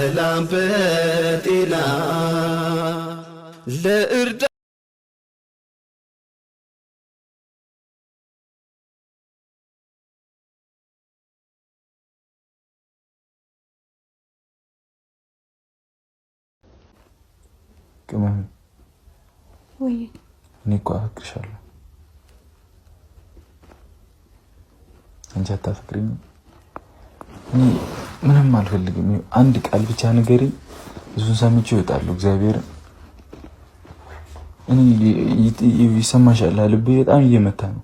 በሰላም በጤና ለእርዳ ቅመም ወይ እኔ እኮ አፈቅርሻለሁ። አንቺ አታፈቅሪኝ? እኔ ምንም አልፈልግም። አንድ ቃል ብቻ ንገሪኝ፣ እሱን ሰምቼ እወጣለሁ። እግዚአብሔር እኔ ይሰማሻል፣ ልቤ በጣም እየመታ ነው።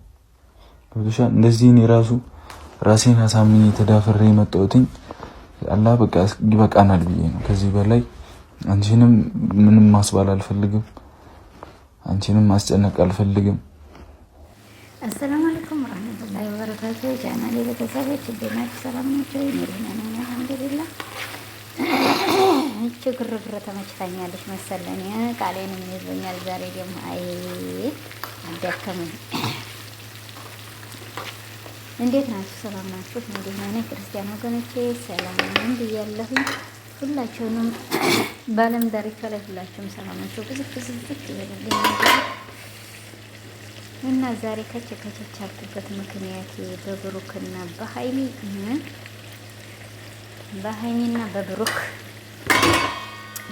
ገብቶሻል? እንደዚህ እኔ ራሴን አሳምኜ ተዳፍሬ የመጣሁትኝ አላህ በቃ ይበቃናል ብዬ ነው። ከዚህ በላይ አንቺንም ምንም ማስባል አልፈልግም፣ አንቺንም ማስጨነቅ አልፈልግም። አሰላሙ አለይኩም ወራህመቱላሂ ወበረካቱ። ቻናሌ ቤተሰቦች እንዴት ናችሁ? ሰላም ናችሁ? እኔ ደህና ነኝ አልሐምዱሊላህ። እቺ ግርግር ተመችታኛለች መሰለኝ፣ ቃሌንም ይዞኛል ዛሬ ደግሞ አይ አዳከመኝ። እንዴት ናችሁ? ሰላም ናችሁ? እኔ ደህና ነኝ። ክርስቲያን ወገኖቼ ሰላም ብያለሁኝ። ሁላችሁንም በዓለም ዳርቻ ላይ ሁላችሁም ሰላማችሁ ብዙ ይበልልኝ እና ዛሬ ከቸከቸች ያልኩበት ምክንያት በብሩክና በሀይሚና በብሩክ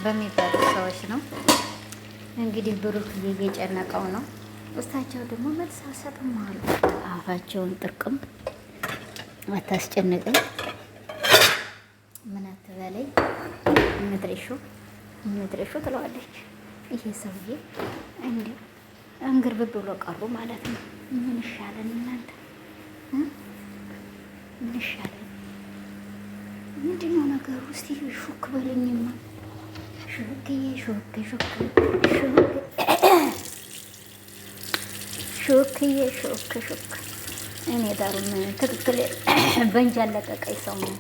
በሚባሉ ሰዎች ነው። እንግዲህ ብሩክ እየጨነቀው ነው። ውስጣቸው ደግሞ መልስ አልሰጥም አሉ። አፋቸውን ጥርቅም አታስጨንቀኝ፣ ምን አትበለኝ፣ ምድሬሾ ትለዋለች። ይሄ ሰውዬ እንዴ እንግርብብ ብሎ ቀሩ ማለት ነው። ምን ይሻለን እናንተ? ምን ይሻለን? ምንድነው ነገሩ? እስቲ ሹክ በለኝማ። ሹክዬ ሹክ እኔ ዳሩም ትክክል በእንጃ ለቀቀኝ ሰው ነው።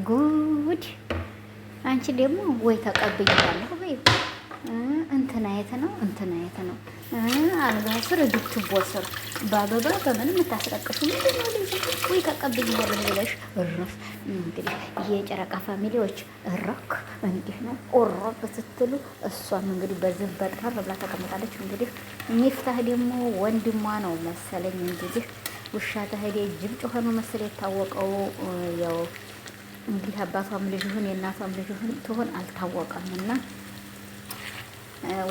ጉድ አንቺ ደግሞ ወይ ተቀብያለሁ ወይ እንትና የት ነው አልጋ ስር ዱክቱ ቦስር በአበባ በምንም የምታስለቅሱ ምንድነው? ልጅ ወይ ተቀብያለሁ ብለሽ እረፍ። እንግዲህ የጨረቃ ፋሚሊዎች እረክ እንዲህ ነው ኦሮብ ስትሉ እሷም እንግዲህ በዚህ በጥራር ብላ ተቀምጣለች። እንግዲህ ሚፍታህ ደግሞ ወንድሟ ነው መሰለኝ እንግዲህ ውሻ ተሄደ ጅብ ጮኸ ነው መሰለኝ የታወቀው። ያው እንግዲህ አባቷም ልጅ ይሁን የእናቷም ልጅ ይሁን ትሆን አልታወቀም እና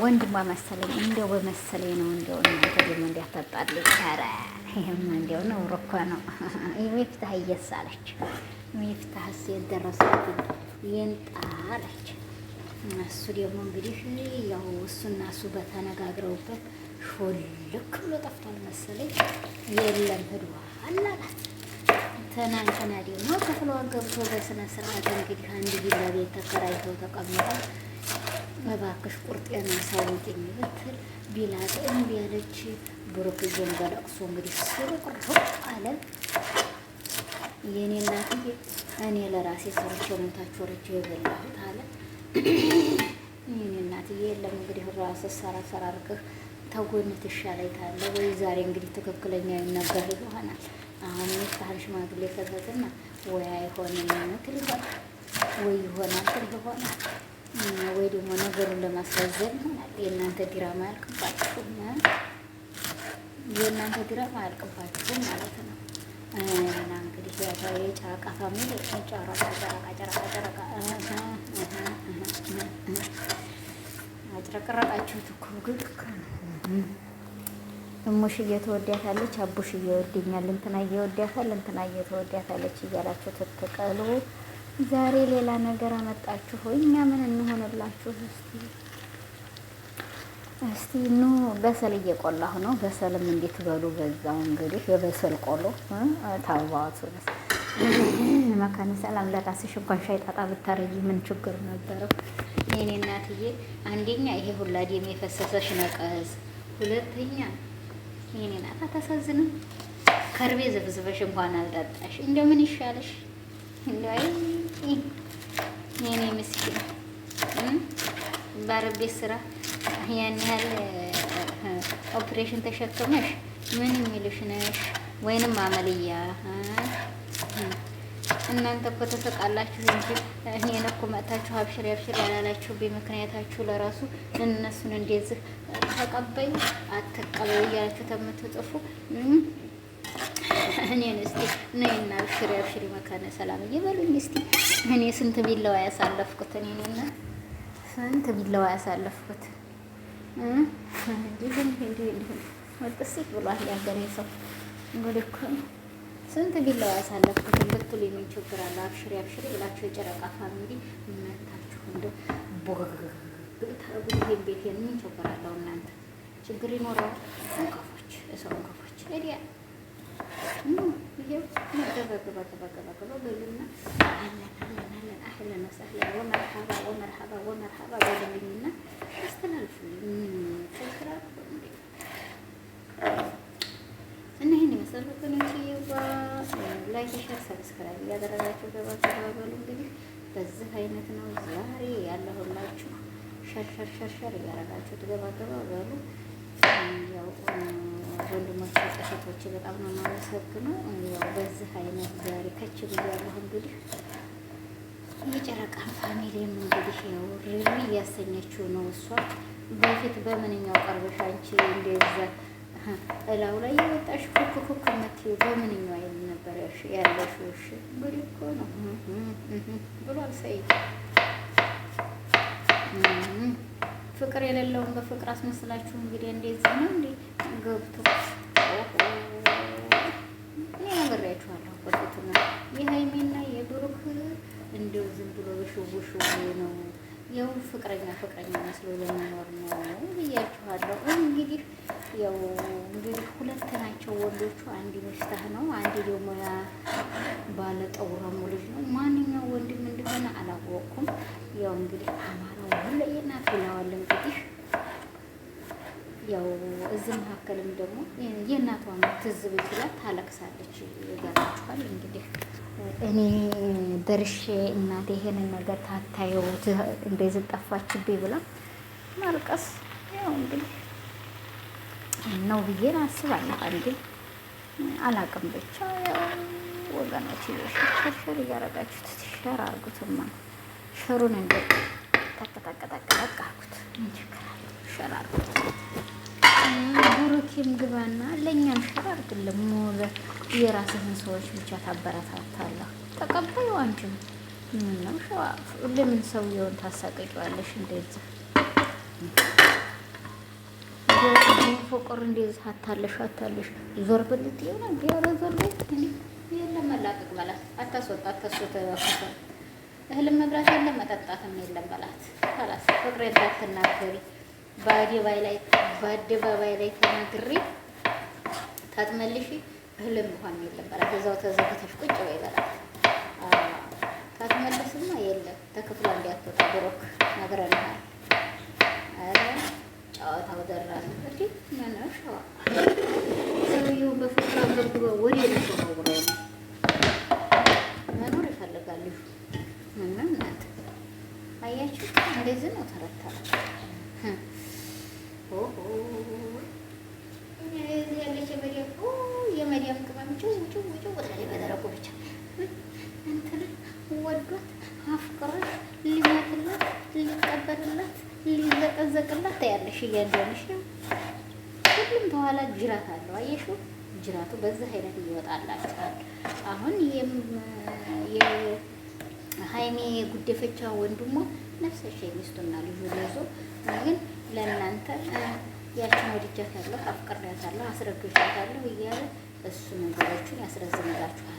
ወንድሟ መሰለኝ እንደው በመሰለኝ ነው። እንደው እናንተ ደግሞ እንዲያታጣልኝ ኧረ ይሄማ እንደው ነው ሮኮ ነው። ሚፍታህ እየሳለች ሚፍታህ ሲደረሰብኝ ይንጣለች። እሱ ደግሞ እንግዲህ ያው እሱና እሱ በተነጋግረውበት ሾልክ ብሎ ጠፍቷል መሰለኝ። የለም ሄዷል አላት። ትናንትና ደግሞ ክፍሏ ገብቶ በስነ ስርዓት እንግዲህ አንድ ቪላ ቤት ተከራይተው ተቀምጠው እባክሽ ቁርጤን አሳውቂኝ ብትል ቢላት እምቢ አለች። ብሩክዬን በለቅሶ እንግዲህ ስርቅርቅ አለ። የኔ እናትዬ እኔ ለራሴ ሰርቼ ሞታችሁ ወርጄ የበላሁት አለ። የኔ እናትዬ የለም እንግዲህ ራስ ሰራ አድርገህ ተጎን ትሻላይታለ ወይ ዛሬ እንግዲህ ትክክለኛ ይነገር ይሆናል። አሁን ሚፍታህን ሽማግሌ ከተትና ወይ አይሆንም ትል ይሆናል ወይ ይሆናል ትል ይሆናል ወይ ደግሞ ነገሩን ለማስረዘም ይሆናል። የእናንተ ዲራማ አያልቅባችሁም፣ የእናንተ ዲራማ አያልቅባችሁም ማለት ነው። እና እንግዲህ የጨረቃ ፋሚሊ ጨረቃ አጭረቅረቃችሁት እኮ ግን እሙሽዬ ተወዳታለች፣ አቡሽዬ ይወደኛል፣ እንትናዬ ይወዳታል፣ እንትናዬ ተወዳታለች እያላችሁ ትትቀሉ። ዛሬ ሌላ ነገር አመጣችሁ። እኛ ምን እንሆንላችሁ? እስቲ ኑ በሰል እየቆላሁ ነው። በሰልም እንዴት በሉ በዛው እንግዲህ የበሰል ቆሎ ታዋቱ መካነ ሰላም ለራስሽ እንኳን ሻይ ጣጣ ብታረጊ ምን ችግር ነበረው? የኔ እናትዬ አንደኛ ይሄ ሁላ ደም የፈሰሰሽ ነቀዝ፣ ሁለተኛ የኔ እናት አታሳዝንም? ከርቤ ዘብዝበሽ እንኳን አልጠጣሽ። እንደምን ይሻለሽ? እንደይ የኔ ምስኪን ባረቤት ስራ ያን ያህል ኦፕሬሽን ተሸክመሽ ምን የሚልሽ ነሽ? ወይንም አመልያ እናንተ እኮ ተሰቃላችሁ እንጂ እኔን እኮ መጥታችሁ አብሽር አብሽር ያላላችሁብኝ ምክንያታችሁ ለራሱ እነሱን እንደዚህ ተቀበዩ አትቀበዩ እያላችሁ ተምትጽፉ እኔን እስቲ ነይና አብሽሪ አብሽሪ መካነ ሰላም እየበሉኝ እስቲ እኔ ስንት ቢላዋ ያሳለፍኩት እኔና ስንት ቢላዋ ያሳለፍኩት እንዲሁ ወጥሲ ብሏል ያገሬ ሰው እንግዲህ እኮ ስንት ቢላዋ ያሳለፍኩት ብትሉ ምን ችግር አለ? አብሽሪ አብሽሪ ብላችሁ የጨረቃ ፋሚሊ መታችሁ እንደው ታጉን ቤት ምን ችግር አለው? እናንተ ችግር ይኖረዋል? እንከፎች ሰው እንከፎች እዲያ ይሄው ገባ በሉና አህለን ወሰህለን ወመርሐባ በሉኝና አስተላልፉልኝ ችግር አለ እና ይሄን የመሰሉ ኮኔክቲቭ ላይክ ሼር ሰብስክራይብ እያደረጋችሁ ገባበሉ። እንግዲህ በዚህ አይነት ነው ዛሬ ያለሁላችሁ። ሸር እያደረጋችሁ ገባበሉ። ያው ወንድሞች እህቶች በጣም ነው የማመሰግነው። ያው በዚህ አይነት ዛሬ ከች ብያለሁ። እንግዲህ የጨረቃን ፋሚሊም እንግዲህ ያው ሪሊ እያሰኘችው ነው እሷ በፊት በምንኛው ቀርበሽ አንቺ እንደዛ እላው ላይ የወጣሽ ኩክ የምትይው በምንኛው አይል ነበር ያለሽው? እሺ እንግዲህ እኮ ነው ብሏል ሰይድ። ፍቅር የሌለውን በፍቅር አስመስላችሁ እንግዲህ እንደዚህ ነው እንዴ ገብቶ እኔ ነግሬያችኋለሁ በፊት ነው የሀይሜና የብሩክ እንደው ዝም ብሎ በሽው ነው ያው ፍቅረኛ መስሎ ለመኖር ነው ብያችኋለሁ። እንግዲህ ያው እንግዲህ ሁለት ናቸው ወንዶቹ፣ አንድ ሚፍታህ ነው፣ አንድ ደግሞ ያ ባለ ጠውራሙ ልጅ ነው። ማንኛው ወንድም እንደሆነ አላወቅኩም። ያው እንግዲህ አማራው ሁሉ የናት ይለዋል። እንግዲህ ያው እዚህ መካከልም ደግሞ የእናቷ ትዝብ ይችላል ታለቅሳለች። ይገባችኋል እንግዲህ እኔ ደርሼ እናቴ ይሄንን ነገር ታታየውት እንደዚህ ጠፋችብኝ ብላ ማልቀስ ያው እንግዲህ ነው ብዬ አስባለሁ። አንዴ አላቅም ብቻ ያው ወገኖች ሸር እያረጋችሁት ሸር አርጉትማ። ሸሩን እንደ ተቀጣቀጣቀጣ አርጉት እንጂ ሸር አርጉት። ብሩኬም ግባና ለእኛም ሸር አርግልን። ሞለ የራስህን ሰዎች ብቻ ታበረታታለህ። ተቀበዩ አንቺም ምነው ሸዋ ለምን ሰውየውን ታሳቀቂዋለሽ እንደዚህ? ፍቅር እንደዚህ አታለሽ ዞር ብልት ይሆናል ቢያረ ዞር ብልት የለም መላቀቅ በላት። አታስወጣ አታስወጣ እህልም መብላት የለም መጠጣትም የለም በላት። ካላስ ፍቅሬ እንዳትናገሪ በአደባባይ ላይ ተናግሬ ታትመልሽ እህልም እንኳን የለም በላት። እዛው ተዘግተሽ ቁጭ በይ በላት። ታትመልስማ የለም ተክፍላ እንዲያትወጣ ብሩክ ነግረንሃል። ጨዋታው ደራ ነው እንዴ? ምንሻው ሰውየው በፍቅር አገብግበው ወደ ልጅ ነው ብሎ መኖር ይፈልጋሉ። ምንም እናት አያችሁ እንደዚህ ነው ተረተረ። ኦሆ እዚህ ያለች የመዲያም ቅመም ጭው ወጣለ በደረቁ ብቻ እንትን ወዷት አፍቅራት ሊሞትላት ሊቀበልላት ሊዘቀዘቅላት ታያለሽ። እያንዳንድሽ ሁሉም በኋላ ጅራት አለው። አየሽው ጅራቱ በዚህ አይነት ይወጣላችኋል። አሁን የሀይሜ ጉደፈቻ ወንድሟ ነፍሰሽ የሚስቱና ልጁ ለዞ ግን ለእናንተ ያችን ወድጃታለሁ አፍቅሬያታለሁ አስረግዣታለሁ እያለ እሱ ነገሮችን ያስረዝምላችኋል።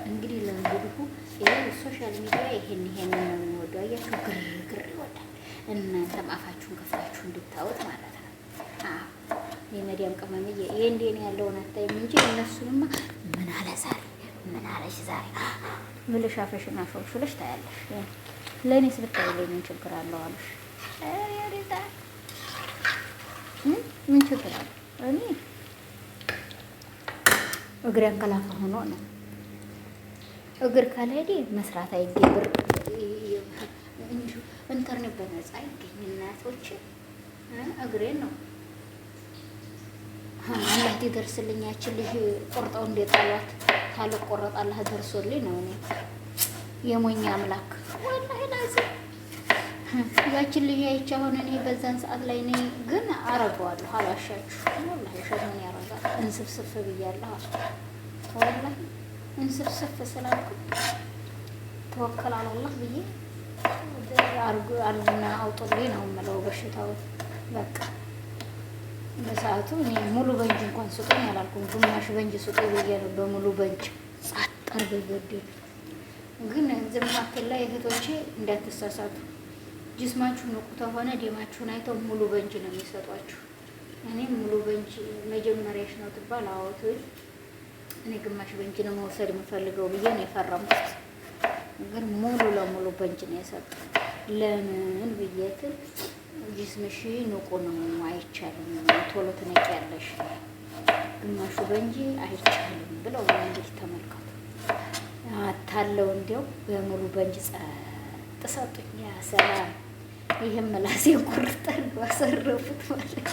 እንግዲህ ለእንግዲሁ ይሄ ሶሻል ሚዲያ ይሄን ነው የሚወደው። አያችሁ ግርግር ይወዳል። እናንተም አፋችሁን ከፍታችሁ እንድታወጥ ማለት ነው። የመዲያም ቅመምዬ የእንዴን ያለውን አታይም እንጂ እነሱንማ ምን አለ ዛሬ ምን አለሽ ዛሬ ብለሽ አፈሽና ሾልሽ ታያለሽ። ለእኔ ስልታይልኝ ምን ችግር አለው አሉሽ። ምን ችግር አለው? እኔ እግሬ አንቀላፋ ሆኖ ነው። እግር ካልሄደ መስራት አይገኝ ብር ኢንተርኔት በነፃ ይገኝ። እናቶች እግሬን ነው አላህ ይደርስልኝ። ያችን ልጅ ቆርጠው እንደጣሏት ካልቆረጣ አላህ ደርሶልኝ ነው እኔ የሞኛ አምላክ ወላሂ ላዚም ያችን ልጅ አይቼ አሁን እኔ በዛን ሰዓት ላይ ነኝ ግን አረገዋለሁ አላሻችሁ ወላሂ ሸቶን ያረጋል እንስፍስፍ ብያለሁ ወላሂ እንስፍስፍ ስላልኩ ተወከል አላህ ብዬ አርጉና አውጡልኝ ነው የምለው በሽታው በቃ በሰዓቱ እኔ ሙሉ በንጅ እንኳን ስጡኝ አላልኩም ግማሽ በንጅ ስጡኝ ብዬ ነው በሙሉ በንጅ ጻጥ አርገው ግን ዝምማክል ላይ እህቶቼ እንዳትሳሳቱ ጅስማችሁ ንቁ ተሆነ ደማችሁን አይተው ሙሉ በንጅ ነው የሚሰጧችሁ እኔ ሙሉ በንጅ መጀመሪያሽ ነው ትባል አወቱ እኔ ግማሽ በንጅ ነው መውሰድ የምፈልገው ብዬ ነው የፈረምኩት ግን ሙሉ ለሙሉ በንጅ ነው የሰጡት ለምን ብዬት ጅስምሽ ንቁ ነው አይቻልም ቶሎ ትነቂያለሽ ግማሹ በንጅ አይቻልም ብለው እንግዲህ ተመልከቱ አታለው እንዲያው በሙሉ በንጅ ጸጥ ሰጡኝ ያ ሰላም ይሄም ምላሴ ቁርጠን ባሰረፉት ማለት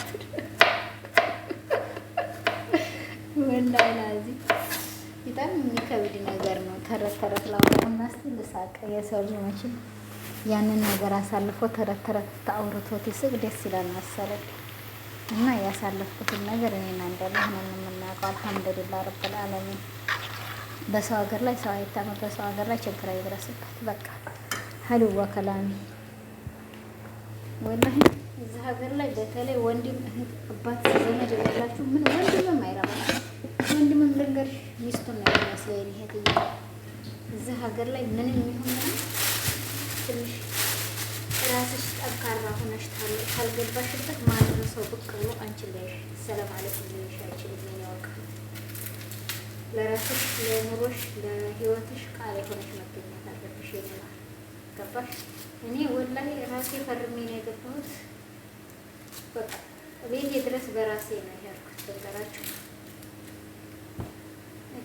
ወላሂ ላዚም በጣም የሚከብድ ነገር ነው ተረት ተረት ላውራውና እስቲ ልሳቅ የሰው ልጅ መቼም ያንን ነገር አሳልፎ ተረት ተረት ታውርቶት ይስቅ ደስ ይላል መሰለኝ እና ያሳለፍኩትን ነገር እኔና እንዳለህ ነው የምናውቀው አልሐምዱሊላህ ረብል ዓለሚን በሰው ሀገር ላይ ሰው አይታመም በሰው ሀገር ላይ ችግር አይደረስበት በቃ ሀልዋ ከላሚ ወላሂ እዚህ ሀገር ላይ በተለይ ወንድም እህት አባት ዘመድ ያላችሁ ምን ወንድምም አይራባም ወንድምም ልንገርሽ ሚስቱን ነው የሚመስለኝ እህትዬ እዚህ ሀገር ላይ ምንም ይሁን ትንሽ ራስሽ ጠንካራ ሆነሽ ካልገባሽበት ማንም ሰው ብቅ ብሎ አንቺን ላይ ሰላም አለይኩም ሊልሽ አይችልም ያውቅ ለራስሽ ለኑሮሽ ለህይወትሽ ቃል የሆነሽ መገኘት አለብሽ ይላል ገባሽ እኔ ወላሂ ራሴ ፈርሜ ነው የገባሁት በቃ ቤቴ ድረስ በራሴ ነው ያልኩት በእራችሁ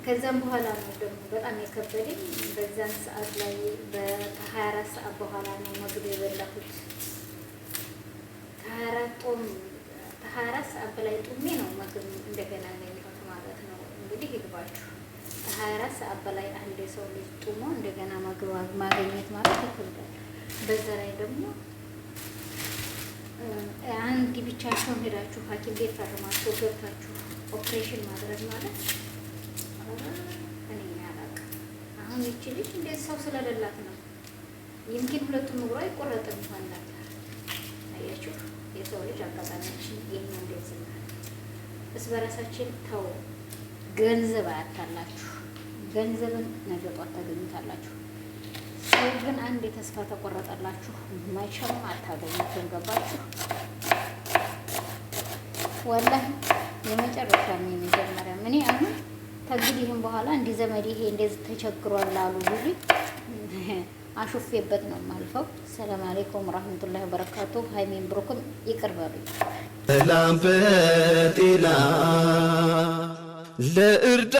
ከዛም በኋላ ነው ደግሞ በጣም የከበደኝ በዛን ሰዓት ላይ በ24 ሰዓት በኋላ ነው ምግብ የበላሁት 24 ሰዓት በላይ ጡሜ ነው ምግብ እንደገና ያገኘሁት ማለት ነው እንግዲህ ይግባችሁ 24 ሰዓት በላይ አንድ ሰው ልጅ ጡሞ እንደገና ምግብ ማግኘት ማለት ይከብዳል በዛ ላይ ደግሞ አንድ ብቻችሁን ሄዳችሁ ሐኪም ቤት ፈርማችሁ ገብታችሁ ኦፕሬሽን ማድረግ ማለት እኔ አላውቅም አሁን እቺ ልጅ እንዴት ሰው ስለሌላት ነው ይምኪን ሁለቱም እግሯ አይቆረጥም እንኳን ነበር አያችሁ የሰው ልጅ አጋጣሚያችን የኛ እንደዚህ ነው በራሳችን ተው ገንዘብ አያታላችሁ ገንዘብን ነገ ጧት ታገኙታላችሁ ሰው ግን አንድ የተስፋ ተቆረጠላችሁ ማይቻል አታገኙትም ገባችሁ ወላሂ የመጨረሻ ነው የመጀመሪያ እኔ አሁን ከግዲህም በኋላ እንዲህ ዘመድ ይሄ እንደዚህ ተቸግሯል አሉ ብዙ አሹፌበት ነው ማልፈው ሰላም አለይኩም ወራህመቱላሂ ወበረካቱ ሃይሚን ብሩክም ይቅር በሉኝ ሰላም በጤና ለእርዳ